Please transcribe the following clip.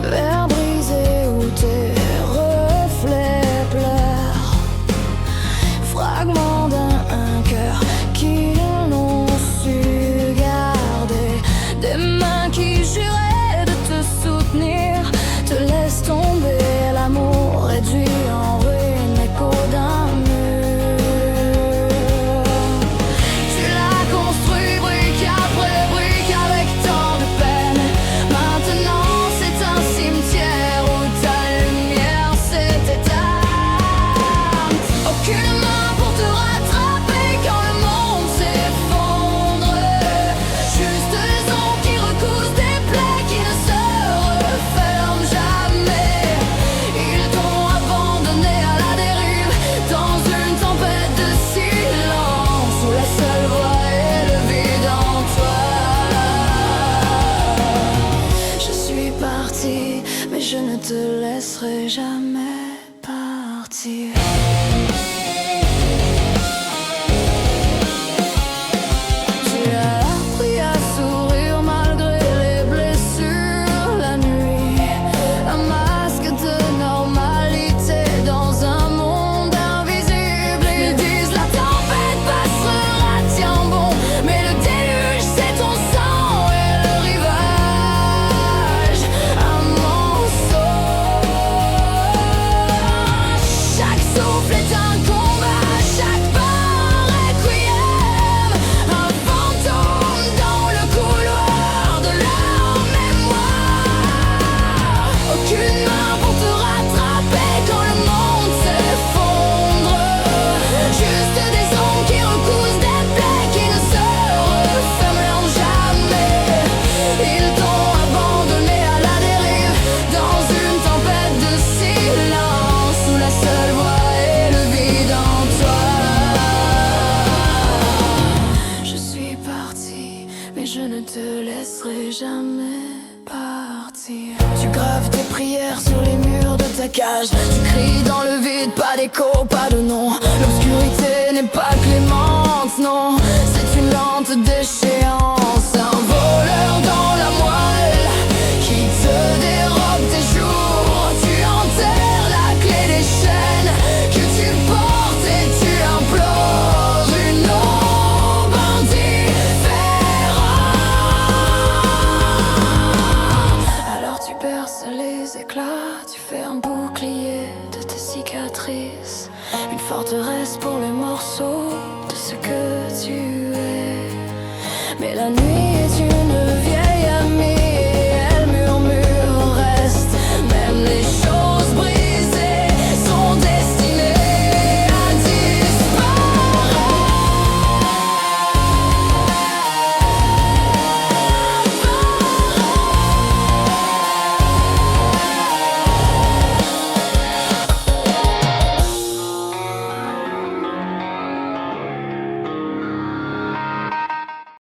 Verre brisé où tes reflets pleurent, fragment d'un cœur qu'ils n'ont su garder, des mains qui juraient de te soutenir te laissent tomber, l'amour réduit en ruine, écho d'un mur. Tu l'as construit brique après brique avec tant de peine. Maintenant c'est un cimetière où ta lumière s'est éteinte. Aucune main pour te rattraper quand le monde s'effondre. Juste des ombres qui recousent des plaies qui ne se referment jamais. Ils t'ont abandonné à la dérive dans une tempête de silence où la seule voix est le vide en toi. Je suis partie, mais je ne te laisserai jamais partir. Tu as appris à sourire malgré les blessures la nuit, un masque de normalité dans un monde invisible. Ils disent la tempête passera, tiens bon, mais le déluge c'est ton sang et le rivage, un monceau. Chaque souffle est un combat, chaque pas un requiem, un fantôme dans le couloir de leur mémoire. Aucune main pour te rattraper quand le monde s'effondre. Juste des ombres qui recousent des plaies qui ne se refermeront jamais. Ils t'ont abandonné à la dérive dans une tempête de silence où la seule voix est le vide en toi. Je suis partie, mais je ne te laisserai jamais partir. Tu graves tes prières sur les murs de ta cage. Tu cries dans le vide, pas d'écho, pas de nom. L'obscurité n'est pas clémente, non. C'est une lente déchéance, un voleur dans la moelle qui te dérobe tes jours. Tu enterres la clé des chaînes que tu portes et tu implores une aube indifférente. Alors tu perces les éclats, tu fais un bouclier de tes cicatrices, une forteresse pour les morceaux de ce que tu es. Mais la nuit est